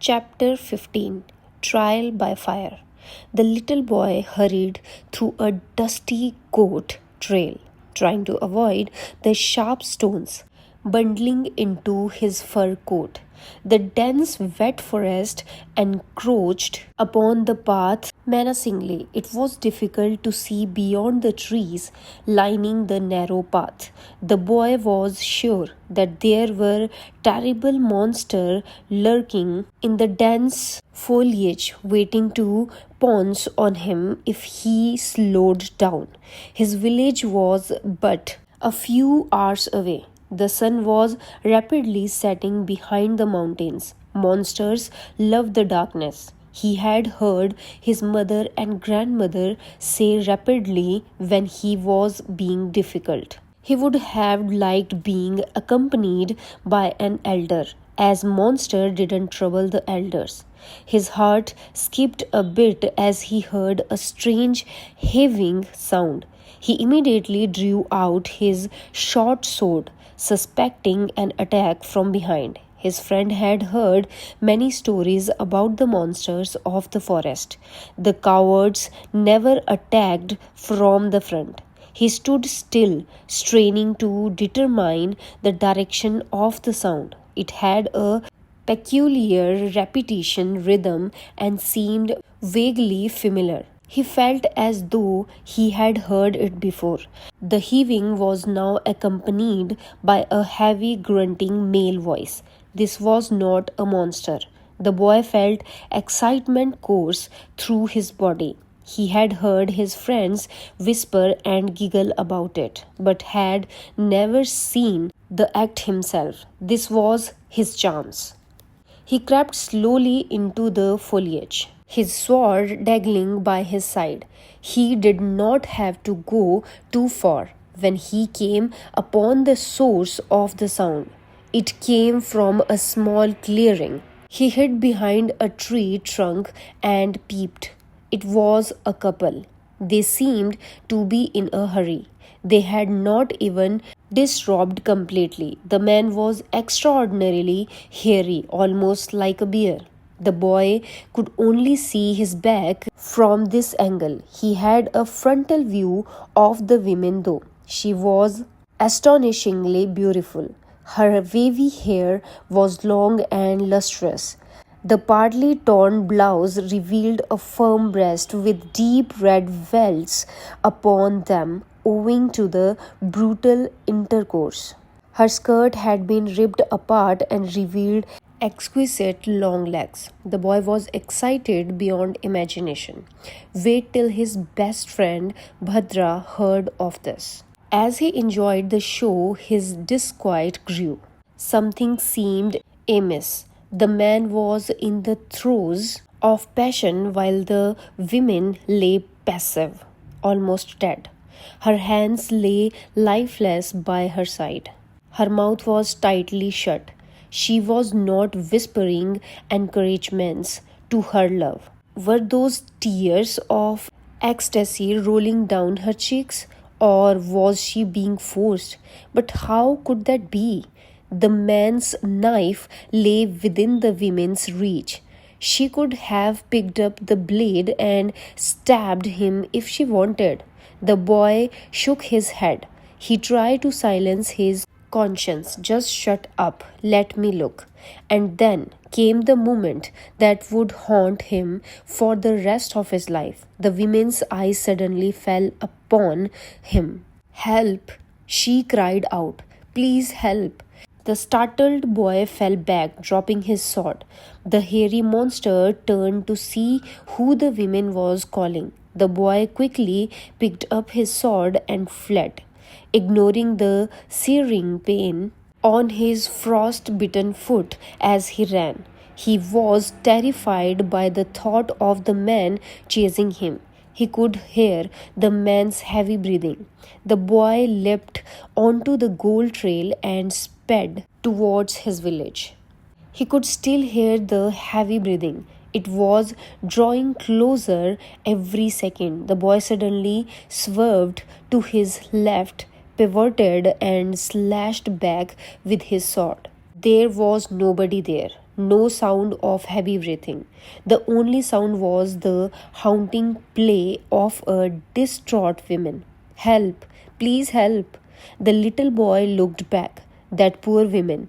Chapter 15 Trial by Fire. The little boy hurried through a dusty goat trail, trying to avoid the sharp stones bundling into his fur coat. The dense wet forest encroached upon the path menacingly. It was difficult to see beyond the trees lining the narrow path. The boy was sure that there were terrible monsters lurking in the dense foliage, waiting to pounce on him if he slowed down. His village was but a few hours away. The sun was rapidly setting behind the mountains. Monsters loved the darkness. He had heard his mother and grandmother say rapidly when he was being difficult. He would have liked being accompanied by an elder, as monster didn't trouble the elders. His heart skipped a bit as he heard a strange heaving sound. He immediately drew out his short sword, suspecting an attack from behind. His friend had heard many stories about the monsters of the forest. The cowards never attacked from the front. He stood still, straining to determine the direction of the sound. It had a peculiar repetition rhythm and seemed vaguely familiar. He felt as though he had heard it before. The heaving was now accompanied by a heavy grunting male voice. This was not a monster. The boy felt excitement course through his body. He had heard his friends whisper and giggle about it, but had never seen the act himself. This was his chance. He crept slowly into the foliage, his sword dangling by his side. He did not have to go too far when he came upon the source of the sound. It came from a small clearing. He hid behind a tree trunk and peeped. It was a couple. They seemed to be in a hurry. They had not even disrobed completely. The man was extraordinarily hairy, almost like a bear. The boy could only see his back from this angle. He had a frontal view of the woman though. She was astonishingly beautiful. Her wavy hair was long and lustrous. The partly torn blouse revealed a firm breast with deep red welts upon them owing to the brutal intercourse. Her skirt had been ripped apart and revealed exquisite long legs. The boy was excited beyond imagination. Wait till his best friend Bhadra heard of this. As he enjoyed the show, his disquiet grew. Something seemed amiss. The man was in the throes of passion while the woman lay passive, almost dead. Her hands lay lifeless by her side. Her mouth was tightly shut. She was not whispering encouragements to her love. Were those tears of ecstasy rolling down her cheeks, or was she being forced? But how could that be? The man's knife lay within the woman's reach. She could have picked up the blade and stabbed him if she wanted. The boy shook his head. He tried to silence his conscience. Just shut up, let me look. And then came the moment that would haunt him for the rest of his life. The woman's eyes suddenly fell upon him. Help! She cried out. Please help! The startled boy fell back, dropping his sword. The hairy monster turned to see who the woman was calling. The boy quickly picked up his sword and fled, ignoring the searing pain on his frost-bitten foot as he ran. He was terrified by the thought of the man chasing him. He could hear the man's heavy breathing. The boy leapt onto the gold trail and sped towards his village. He could still hear the heavy breathing. It was drawing closer every second. The boy suddenly swerved to his left, pivoted, and slashed back with his sword. There was nobody there. No sound of heavy breathing. The only sound was the haunting play of a distraught woman. Help! Please help! The little boy looked back. That poor woman.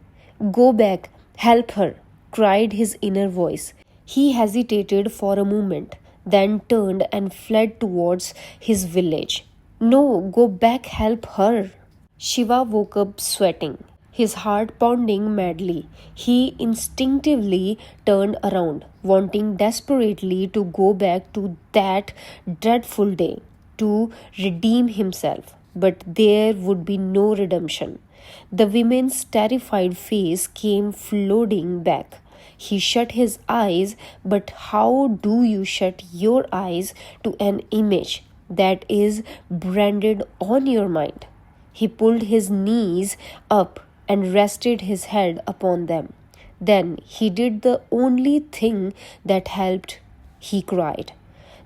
Go back! Help her! Cried his inner voice. He hesitated for a moment, then turned and fled towards his village. No, go back, help her. Shiva woke up sweating, his heart pounding madly. He instinctively turned around, wanting desperately to go back to that dreadful day, to redeem himself. But there would be no redemption. The woman's terrified face came flooding back. He shut his eyes, but how do you shut your eyes to an image that is branded on your mind? He pulled his knees up and rested his head upon them. Then he did the only thing that helped. He cried.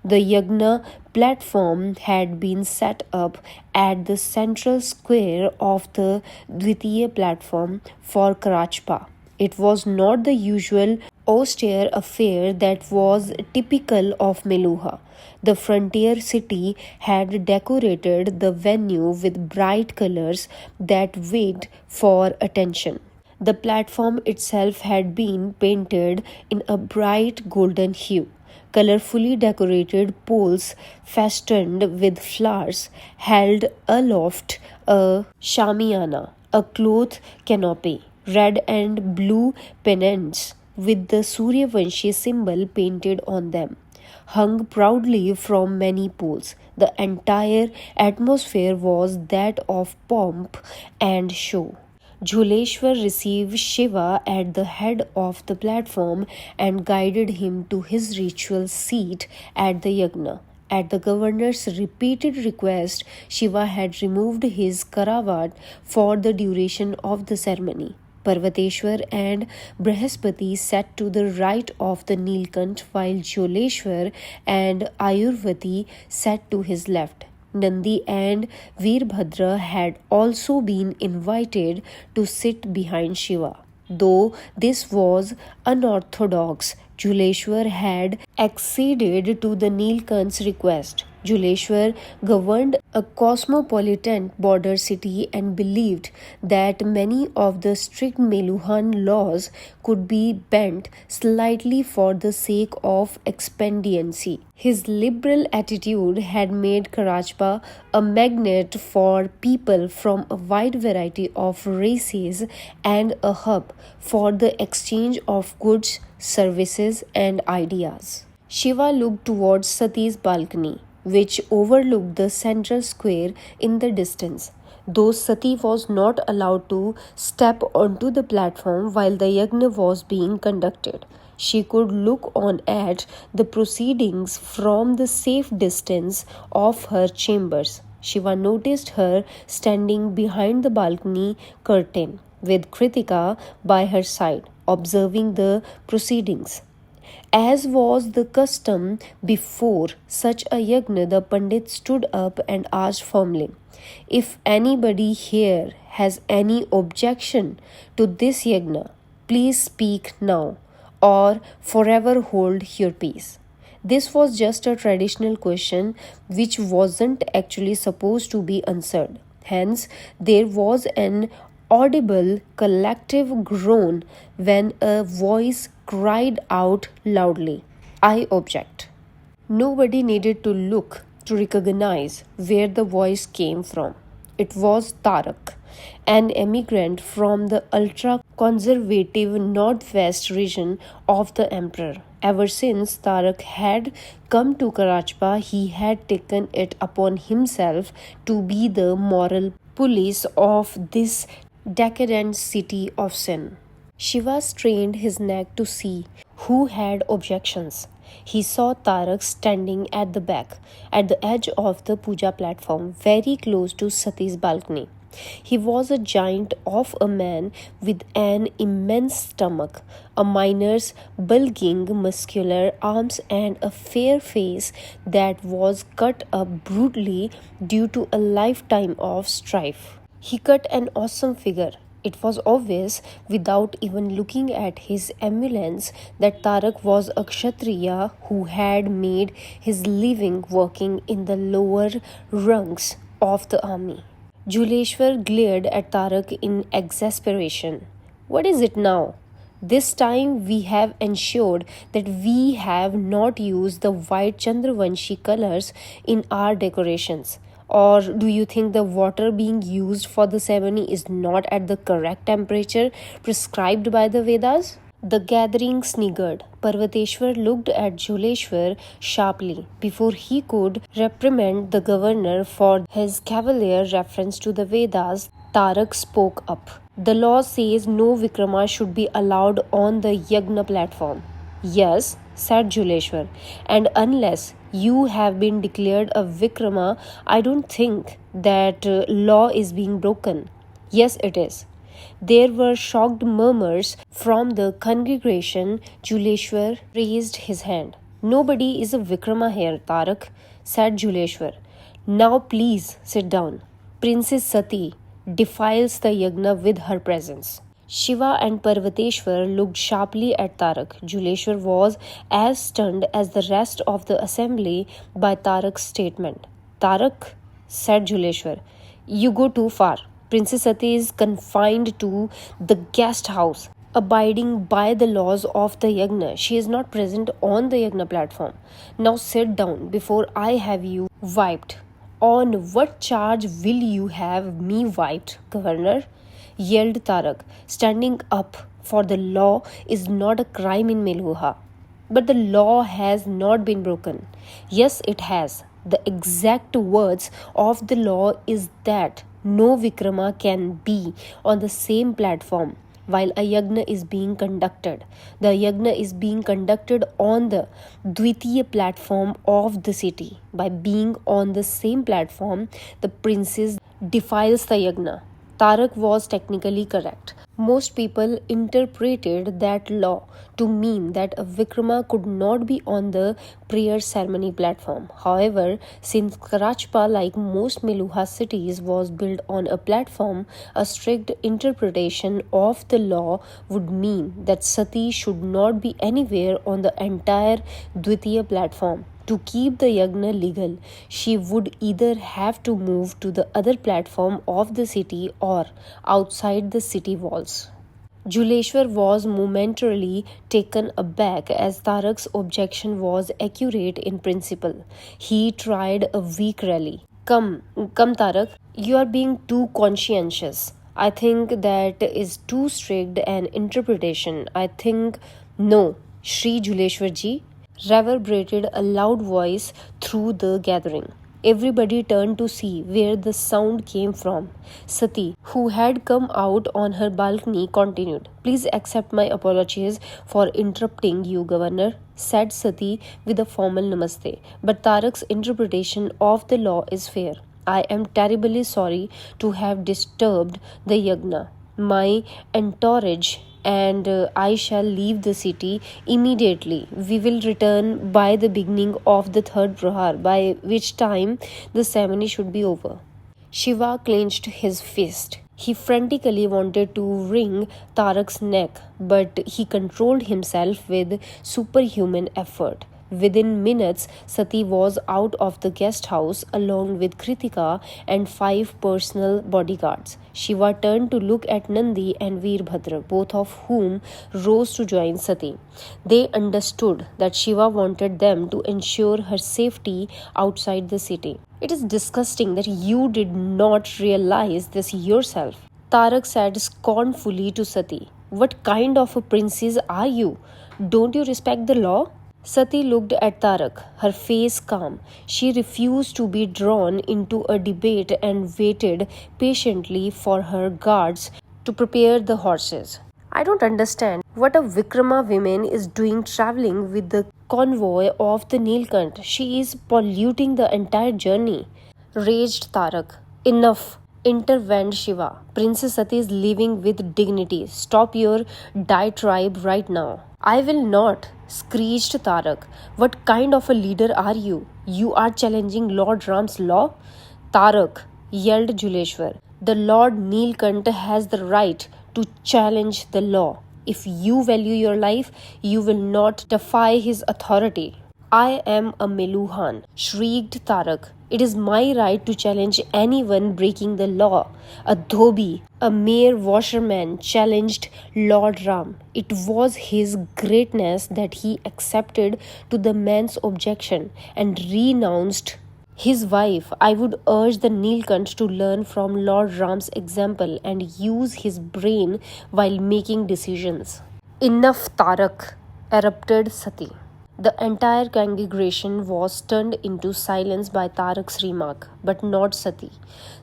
The yagna platform had been set up at the central square of the Dvitiya platform for Karachpa. It was not the usual austere affair that was typical of Meluha. The frontier city had decorated the venue with bright colors that waited for attention. The platform itself had been painted in a bright golden hue. Colorfully decorated poles festooned with flowers held aloft a shamiana, a cloth canopy, red and blue pennants with the Suryavanshi symbol painted on them hung proudly from many poles. The entire atmosphere was that of pomp and show. Jholeshwar received Shiva at the head of the platform and guided him to his ritual seat at the yagna. At the governor's repeated request, Shiva had removed his karavat for the duration of the ceremony. Parvateshwar and Brihaspati sat to the right of the Nilkant, while Jholeshwar and Ayurvati sat to his left. Nandi and Veerbhadra had also been invited to sit behind Shiva. Though this was unorthodox, Jholeshwar had acceded to the Nilkant's request. Jholeshwar governed a cosmopolitan border city and believed that many of the strict Meluhan laws could be bent slightly for the sake of expediency. His liberal attitude had made Karachpa a magnet for people from a wide variety of races and a hub for the exchange of goods, services, and ideas. Shiva looked towards Sati's balcony, which overlooked the central square in the distance. Though Sati was not allowed to step onto the platform while the yagna was being conducted, she could look on at the proceedings from the safe distance of her chambers. Shiva noticed her standing behind the balcony curtain, with Kritika by her side, observing the proceedings. As was the custom before such a yagna, the Pandit stood up and asked firmly, "If anybody here has any objection to this yagna, please speak now or forever hold your peace." This was just a traditional question which wasn't actually supposed to be answered. Hence, there was an audible collective groan when a voice cried out loudly, "I object." Nobody needed to look to recognize where the voice came from. It was Tarak, an immigrant from the ultra-conservative northwest region of the emperor. Ever since Tarak had come to Karachpa, he had taken it upon himself to be the moral police of this decadent city of sin. Shiva strained his neck to see who had objections. He saw Tarak standing at the back, at the edge of the puja platform, very close to Sati's balcony. He was a giant of a man with an immense stomach, a miner's bulging muscular arms, and a fair face that was cut up brutally due to a lifetime of strife. He cut an awesome figure, It was obvious, without even looking at his emulance, that Tarak was a Kshatriya who had made his living working in the lower rungs of the army. Juleshwar glared at Tarak in exasperation. What is it now? This time we have ensured that we have not used the white Chandravanshi colors in our decorations. Or do you think the water being used for the ceremony is not at the correct temperature prescribed by the Vedas? The gathering sniggered. Parvateshwar looked at Juleshwar sharply. Before he could reprimand the governor for his cavalier reference to the Vedas, Tarak spoke up. The law says no Vikrama should be allowed on the Yagna platform. Yes, said Juleshwar, and unless you have been declared a Vikrama, I don't think that law is being broken. Yes, it is. There were shocked murmurs from the congregation. Juleshwar raised his hand. Nobody is a Vikrama here, Tarak, said Juleshwar. Now please sit down. Princess Sati defiles the yagna with her presence. Shiva and Parvateshwar looked sharply at Tarak. Juleshwar was as stunned as the rest of the assembly by Tarak's statement. Tarak, said Juleshwar, you go too far. Princess Sati is confined to the guest house, abiding by the laws of the yagna. She is not present on the yagna platform. Now sit down before I have you wiped. On what charge will you have me wiped, Governor? Yelled Tarak, standing up for the law is not a crime in Meluha. But the law has not been broken. Yes, it has. The exact words of the law is that no Vikrama can be on the same platform while a yagna is being conducted. The yagna is being conducted on the Dvitiya platform of the city. By being on the same platform, the princess defiles the yagna. Tarak was technically correct. Most people interpreted that law to mean that a Vikrama could not be on the prayer ceremony platform. However, since Karachpa, like most Meluha cities, was built on a platform, a strict interpretation of the law would mean that Sati should not be anywhere on the entire Dvitiya platform. To keep the yagna legal, she would either have to move to the other platform of the city or outside the city walls. Juleshwar was momentarily taken aback as Tarak's objection was accurate in principle. He tried a weak rally. Come, Tarak, you are being too conscientious. I think that is too strict an interpretation. I think no, Shri Juleshwarji, reverberated a loud voice through the gathering. Everybody turned to see where the sound came from. Sati, who had come out on her balcony, continued. Please accept my apologies for interrupting you, Governor, said Sati with a formal namaste. But Tarak's interpretation of the law is fair. I am terribly sorry to have disturbed the yagna. My entourage and I shall leave the city immediately. We will return by the beginning of the third prahar, by which time the ceremony should be over. Shiva clenched his fist. He frantically wanted to wring Tarak's neck, but he controlled himself with superhuman effort. Within minutes, Sati was out of the guest house along with Kritika and 5 personal bodyguards. Shiva turned to look at Nandi and Veerbhadra, both of whom rose to join Sati. They understood that Shiva wanted them to ensure her safety outside the city. It is disgusting that you did not realize this yourself, Tarak said scornfully to Sati. What kind of a princess are you? Don't you respect the law? Sati looked at Tarak, her face calm. She refused to be drawn into a debate and waited patiently for her guards to prepare the horses. I don't understand what a Vikrama woman is doing traveling with the convoy of the Nilkant. She is polluting the entire journey, raged Tarak. Enough, intervened Shiva. Princess Sati is living with dignity. Stop your diatribe right now. I will not, screeched Tarak. What kind of a leader are you? You are challenging Lord Ram's law? Tarak, yelled Juleshwar. The Lord Neelkanta has the right to challenge the law. If you value your life, you will not defy his authority. I am a Meluhan, shrieked Tarak. It is my right to challenge anyone breaking the law. A dhobi, a mere washerman, challenged Lord Ram. It was his greatness that he accepted to the man's objection and renounced his wife. I would urge the Neelkant to learn from Lord Ram's example and use his brain while making decisions. Enough, Tarak, erupted Sati. The entire congregation was stunned into silence by Tarak's remark, but not Sati.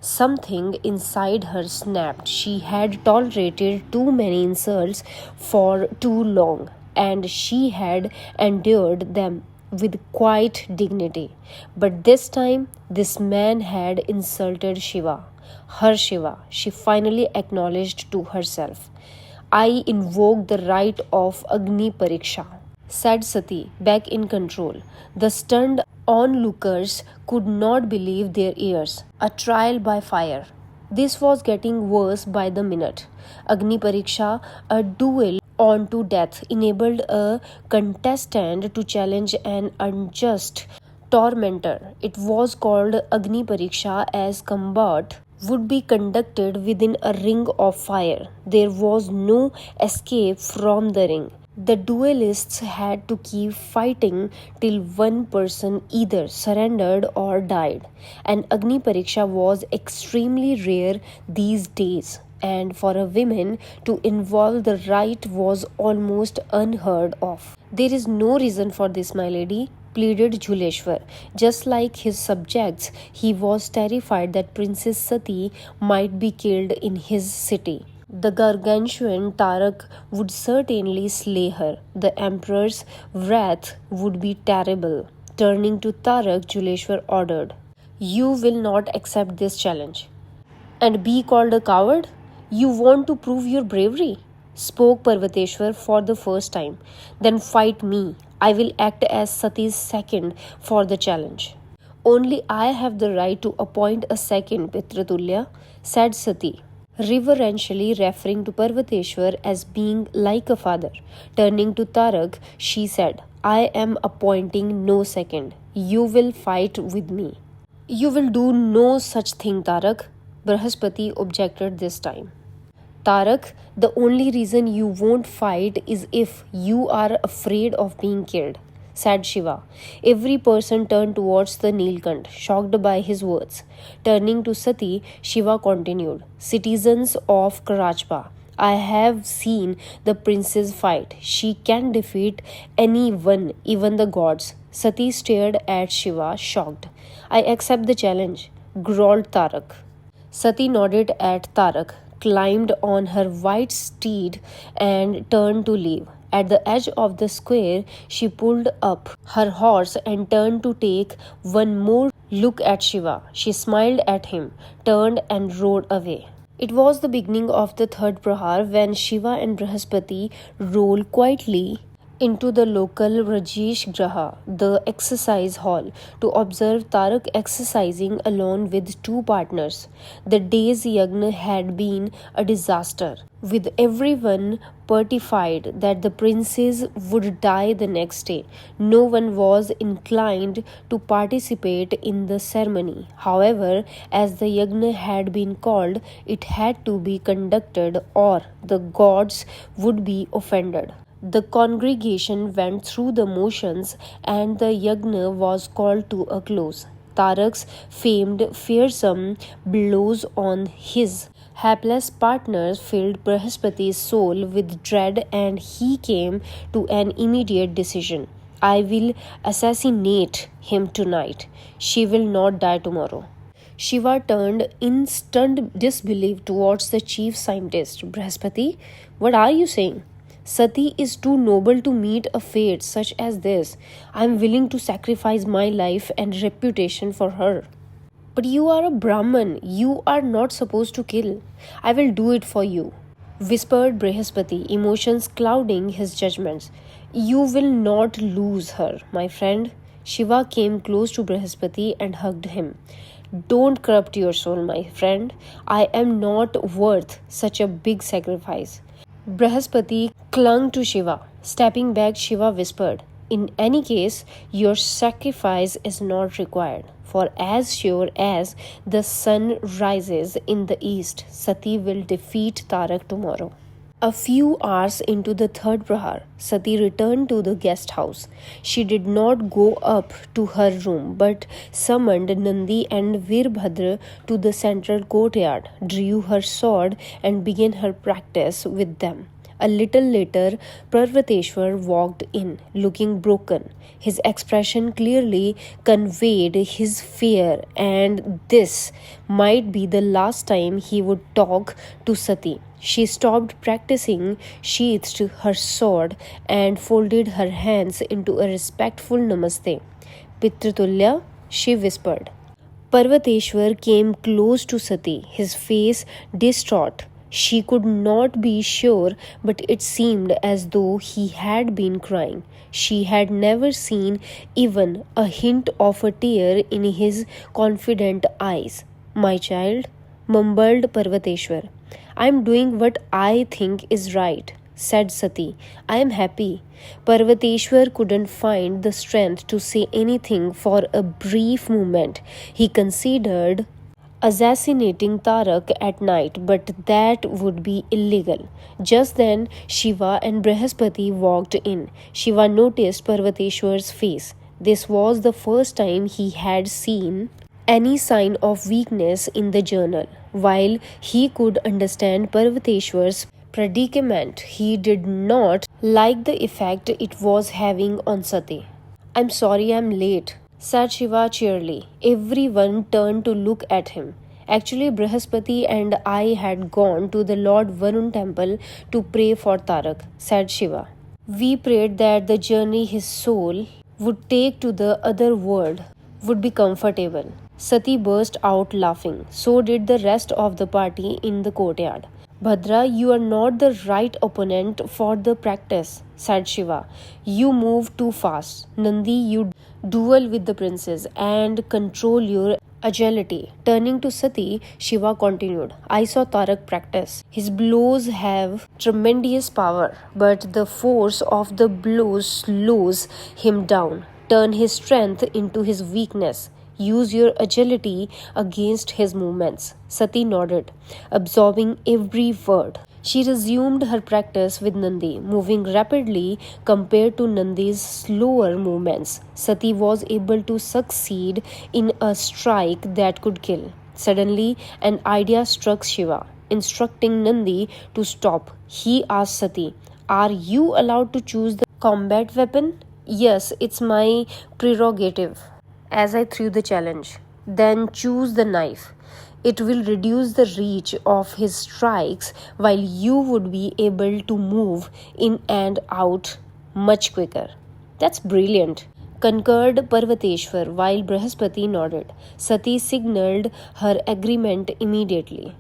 Something inside her snapped. She had tolerated too many insults for too long, and she had endured them with quiet dignity. But this time, this man had insulted Shiva. Her Shiva, she finally acknowledged to herself. I invoke the right of Agni Pariksha, said Sati, back in control. The stunned onlookers could not believe their ears. A trial by fire. This was getting worse by the minute. Agni Pariksha, a duel on to death, enabled a contestant to challenge an unjust tormentor. It was called Agni Pariksha as combat would be conducted within a ring of fire. There was no escape from the ring. The duelists had to keep fighting till one person either surrendered or died. And Agni Pariksha was extremely rare these days, and for a woman to involve the rite was almost unheard of. There is no reason for this, my lady, pleaded Juleshwar. Just like his subjects, he was terrified that Princess Sati might be killed in his city. The gargantuan Tarak would certainly slay her. The emperor's wrath would be terrible. Turning to Tarak, Juleshwar ordered, You will not accept this challenge and be called a coward? You want to prove your bravery? Spoke Parvateshwar for the first time. Then fight me. I will act as Sati's second for the challenge. Only I have the right to appoint a second, Pitratulya, said Sati, reverentially referring to Parvateshwar as being like a father. Turning to Tarak, she said, I am appointing no second. You will fight with me. You will do no such thing, Tarak, Brahaspati objected this time. Tarak, the only reason you won't fight is if you are afraid of being killed, said Shiva. Every person turned towards the Neelkant, shocked by his words. Turning to Sati, Shiva continued, Citizens of Karachpa, I have seen the princess fight. She can defeat anyone, even the gods. Sati stared at Shiva, shocked. I accept the challenge, growled Tarak. Sati nodded at Tarak, climbed on her white steed, and turned to leave. At the edge of the square, she pulled up her horse and turned to take one more look at Shiva. She smiled at him, turned and rode away. It was the beginning of the third prahar when Shiva and Brahaspati rolled quietly into the local Rajesh Graha, the exercise hall, to observe Tarak exercising alone with two partners. The day's yagna had been a disaster, with everyone petrified that the princess would die the next day. No one was inclined to participate in the ceremony. However, as the yagna had been called, it had to be conducted or the gods would be offended. The congregation went through the motions and the yagna was called to a close. Tarak's famed fearsome blows on his hapless partners filled Brahaspati's soul with dread, and he came to an immediate decision. I will assassinate him tonight. She will not die tomorrow. Shiva turned in stunned disbelief towards the chief scientist. Brahaspati, what are you saying? Sati is too noble to meet a fate such as this. I am willing to sacrifice my life and reputation for her. But you are a Brahman. You are not supposed to kill. I will do it for you, whispered Brahaspati, emotions clouding his judgments. You will not lose her, my friend. Shiva came close to Brahaspati and hugged him. Don't corrupt your soul, my friend. I am not worth such a big sacrifice. Brihaspati clung to Shiva. Stepping back, Shiva whispered, "In any case, your sacrifice is not required. For as sure as the sun rises in the east, Sati will defeat Tarak tomorrow." A few hours into the third prahar, Sati returned to the guest house. She did not go up to her room but summoned Nandi and Virbhadra to the central courtyard, drew her sword, and began her practice with them. A little later, Parvateshwar walked in, looking broken. His expression clearly conveyed his fear, and this might be the last time he would talk to Sati. She stopped practicing, sheathed her sword, and folded her hands into a respectful namaste. "Pitratulya," she whispered. Parvateshwar came close to Sati, his face distraught. She could not be sure, but it seemed as though he had been crying. She had never seen even a hint of a tear in his confident eyes. "My child," mumbled Parvateshwar, "I am doing what I think is right," said Sati. "I am happy." Parvateshwar couldn't find the strength to say anything for a brief moment. He considered assassinating Tarak at night, but that would be illegal. Just then, Shiva and Brihaspati walked in. Shiva noticed Parvateshwar's face. This was the first time he had seen any sign of weakness in the journal. While he could understand Parvateshwar's predicament, he did not like the effect it was having on Sati. "I'm sorry I'm late," said Shiva cheerily. Everyone turned to look at him. "Actually, Brihaspati and I had gone to the Lord Varun temple to pray for Tarak," said Shiva. "We prayed that the journey his soul would take to the other world would be comfortable." Sati burst out laughing. So did the rest of the party in the courtyard. "Bhadra, you are not the right opponent for the practice," said Shiva. "You move too fast. Nandi, you duel with the princes and control your agility." Turning to Sati, Shiva continued, "I saw Tarak practice. His blows have tremendous power, but the force of the blows slows him down. Turn his strength into his weakness. Use your agility against his movements." Sati nodded, absorbing every word. She resumed her practice with Nandi, moving rapidly compared to Nandi's slower movements. Sati was able to succeed in a strike that could kill. Suddenly, an idea struck Shiva. Instructing Nandi to stop, he asked Sati, "Are you allowed to choose the combat weapon?" "Yes, it's my prerogative," as I threw the challenge. "Then choose the knife. It will reduce the reach of his strikes while you would be able to move in and out much quicker." "That's brilliant," concurred Parvateshwar while Brihaspati nodded. Sati signaled her agreement immediately.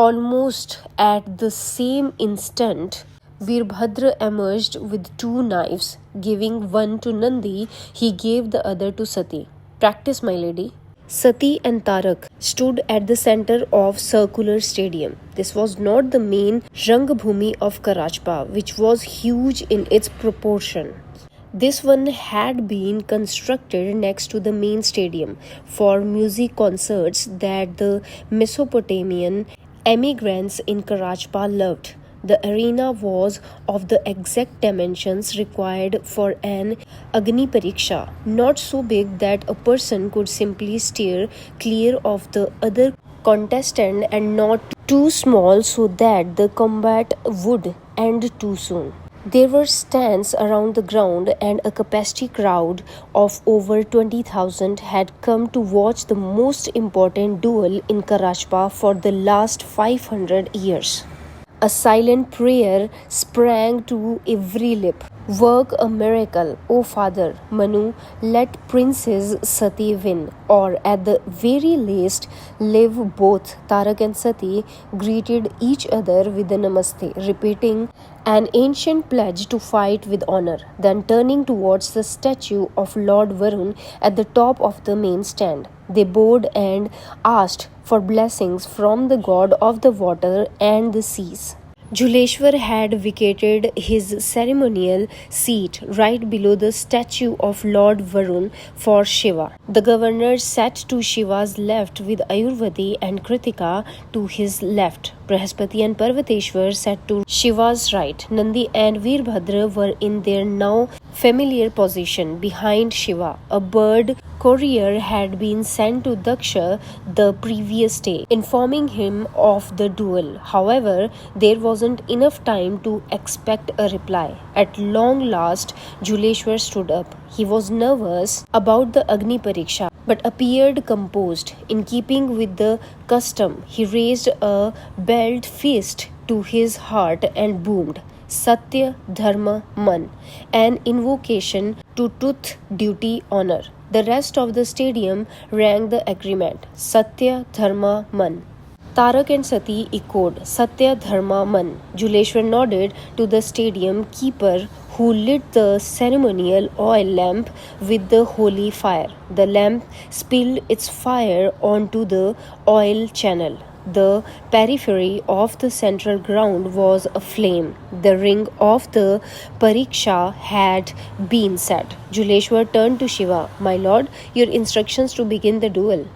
Almost at the same instant, Virbhadra emerged with two knives. Giving one to Nandi, he gave the other to Sati. "Practice, my lady." Sati and Tarak stood at the center of circular stadium. This was not the main Rangbhumi of Karachpa, which was huge in its proportion. This one had been constructed next to the main stadium for music concerts that the Mesopotamian emigrants in Karachpa loved. The arena was of the exact dimensions required for an Agni Pariksha, not so big that a person could simply steer clear of the other contestant, and not too small so that the combat would end too soon. There were stands around the ground, and a capacity crowd of over 20,000 had come to watch the most important duel in Karachpa for the last 500 years. A silent prayer sprang to every lip. "Work a miracle, O Father Manu, let Princess Sati win, or at the very least live." Both Tarak and Sati greeted each other with a namaste, repeating an ancient pledge to fight with honor. Then turning towards the statue of Lord Varun at the top of the main stand, They bowed and asked for blessings from the god of the water and the seas. Juleshwar had vacated his ceremonial seat right below the statue of Lord Varun for Shiva. The governor sat to Shiva's left with Ayurvati and Kritika to his left. Brihaspati and Parvateshwar sat to Shiva's right. Nandi and Veerbhadra were in their now familiar position behind Shiva. A bird courier had been sent to Daksha the previous day, informing him of the duel. However, there wasn't enough time to expect a reply. At long last, Juleshwar stood up. He was nervous about the Agni Pariksha, but appeared composed. In keeping with the custom, he raised a belt fist to his heart and boomed, Satya, Dharma, Man, an invocation to truth, duty, honor. The rest of the stadium rang the agreement, Satya, Dharma, Man. Tarak and Sati echoed, Satya, Dharma, Man. Juleshwar nodded to the stadium keeper who lit the ceremonial oil lamp with the holy fire. The lamp spilled its fire onto the oil channel. The periphery of the central ground was aflame. The ring of the Pariksha had been set. Juleshwar turned to Shiva. My lord, your instructions to begin the duel.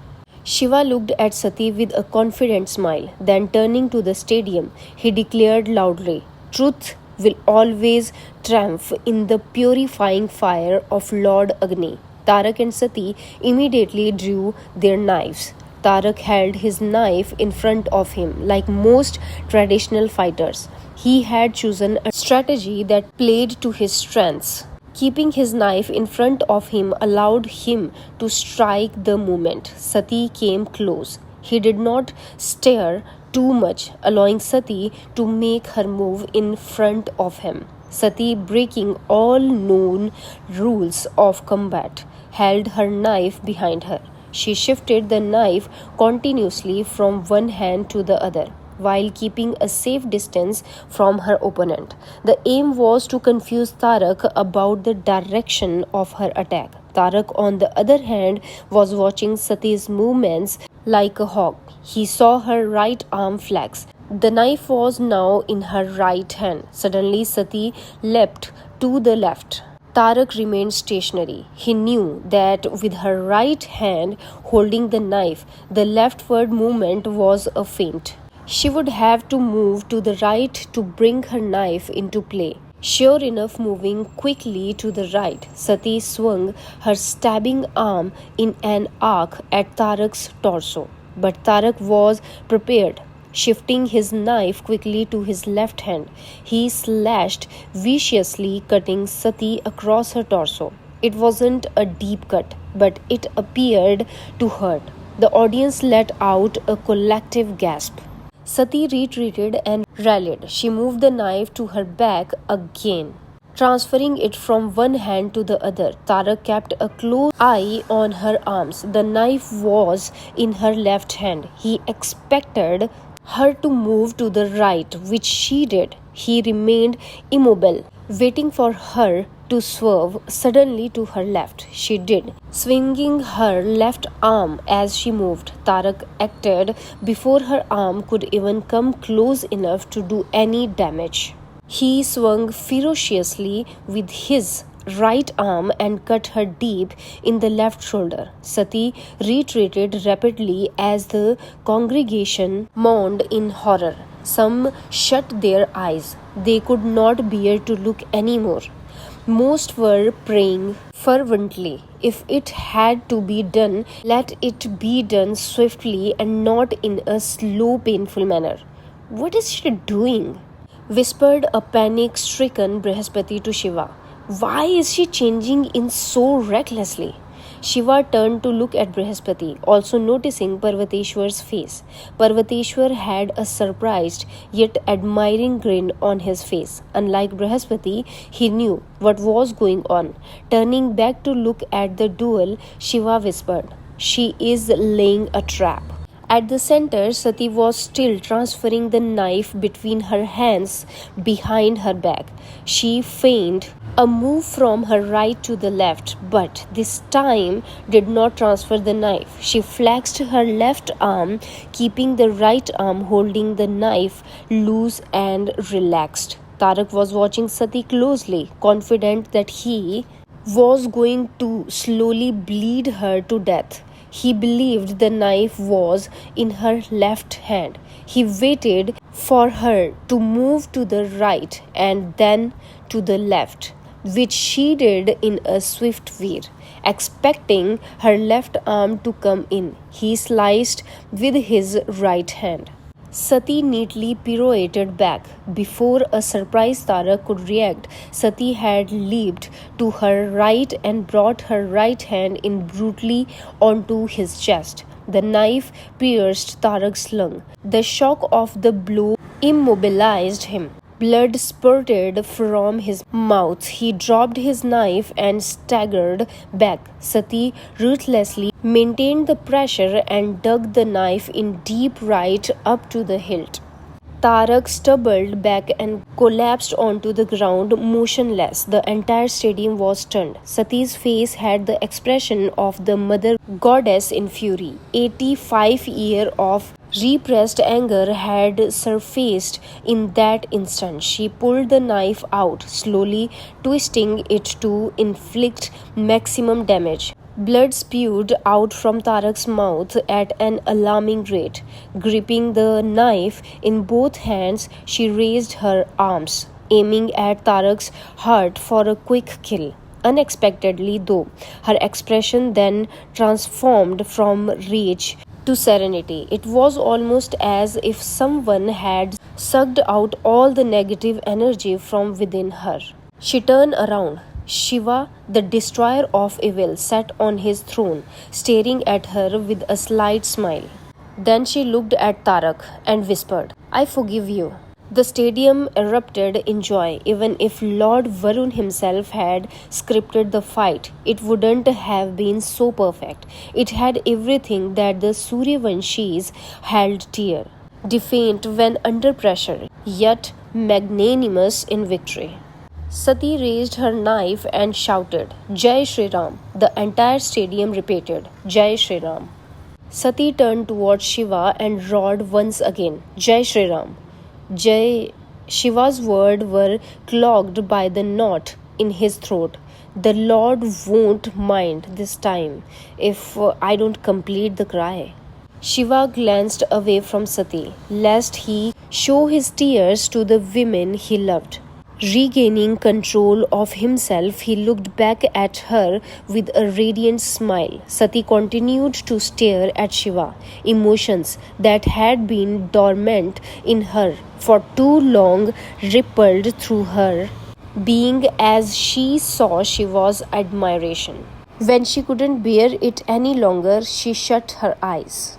Shiva looked at Sati with a confident smile. Then turning to the stadium, he declared loudly, Truth will always triumph in the purifying fire of Lord Agni. Tarak and Sati immediately drew their knives. Tarak held his knife in front of him like most traditional fighters. He had chosen a strategy that played to his strengths. Keeping his knife in front of him allowed him to strike the moment. Sati came close. He did not stare too much, allowing Sati to make her move in front of him. Sati, breaking all known rules of combat, held her knife behind her. She shifted the knife continuously from one hand to the other, while keeping a safe distance from her opponent. The aim was to confuse Tarak about the direction of her attack. Tarak, on the other hand, was watching Sati's movements like a hawk. He saw her right arm flex. The knife was now in her right hand. Suddenly, Sati leapt to the left. Tarak remained stationary. He knew that with her right hand holding the knife, the leftward movement was a feint. She would have to move to the right to bring her knife into play. Sure enough, moving quickly to the right, Sati swung her stabbing arm in an arc at Tarak's torso. But Tarak was prepared. Shifting his knife quickly to his left hand, he slashed viciously, cutting Sati across her torso. It wasn't a deep cut, but it appeared to hurt. The audience let out a collective gasp. Sati retreated and rallied. She moved the knife to her back again, transferring it from one hand to the other. Tarak kept a close eye on her arms. The knife was in her left hand. He expected her to move to the right, which she did. He remained immobile, waiting for her to swerve suddenly to her left. She did, swinging her left arm as she moved. Tarak acted before her arm could even come close enough to do any damage. He swung ferociously with his right arm and cut her deep in the left shoulder. Sati retreated rapidly as the congregation moaned in horror. Some shut their eyes. They could not bear to look anymore. Most were praying fervently. If it had to be done, let it be done swiftly and not in a slow, painful manner. What is she doing? Whispered a panic-stricken Brihaspati to Shiva. Why is she changing in so recklessly? Shiva turned to look at Brihaspati, also noticing Parvateshwar's face. Parvateshwar had a surprised yet admiring grin on his face. Unlike Brihaspati, he knew what was going on. Turning back to look at the duel, Shiva whispered, She is laying a trap. At the center, Sati was still transferring the knife between her hands behind her back. She feigned a move from her right to the left, but this time did not transfer the knife. She flexed her left arm, keeping the right arm holding the knife loose and relaxed. Tarak was watching Sati closely, confident that he was going to slowly bleed her to death. He believed the knife was in her left hand. He waited for her to move to the right and then to the left, which she did in a swift veer, expecting her left arm to come in. He sliced with his right hand. Sati neatly pirouetted back. Before a surprised Tarak could react, Sati had leaped to her right and brought her right hand in brutally onto his chest. The knife pierced Tarak's lung. The shock of the blow immobilized him. Blood spurted from his mouth. He dropped his knife and staggered back. Sati ruthlessly maintained the pressure and dug the knife in deep right up to the hilt. Tarak stumbled back and collapsed onto the ground, motionless. The entire stadium was stunned. Sati's face had the expression of the mother goddess in fury. 85 years of repressed anger had surfaced in that instant. She pulled the knife out, slowly twisting it to inflict maximum damage. Blood spewed out from Tarak's mouth at an alarming rate. Gripping the knife in both hands, she raised her arms, aiming at Tarak's heart for a quick kill. Unexpectedly, though, her expression then transformed from rage to serenity. It was almost as if someone had sucked out all the negative energy from within her. She turned around. Shiva, the destroyer of evil, sat on his throne, staring at her with a slight smile. Then she looked at Tarak and whispered, "I forgive you." The stadium erupted in joy. Even if Lord Varun himself had scripted the fight, it wouldn't have been so perfect. It had everything that the Suryavanshis held dear. Defiant when under pressure, yet magnanimous in victory. Sati raised her knife and shouted, "Jai Shri Ram." The entire stadium repeated, "Jai Shri Ram." Sati turned towards Shiva and roared once again, "Jai Shri Ram." Jai. Shiva's words were clogged by the knot in his throat. "The Lord won't mind this time if I don't complete the cry." Shiva glanced away from Sati, lest he show his tears to the women he loved. Regaining control of himself, he looked back at her with a radiant smile. Sati continued to stare at Shiva. Emotions that had been dormant in her for too long rippled through her being as she saw Shiva's admiration. When she couldn't bear it any longer, she shut her eyes.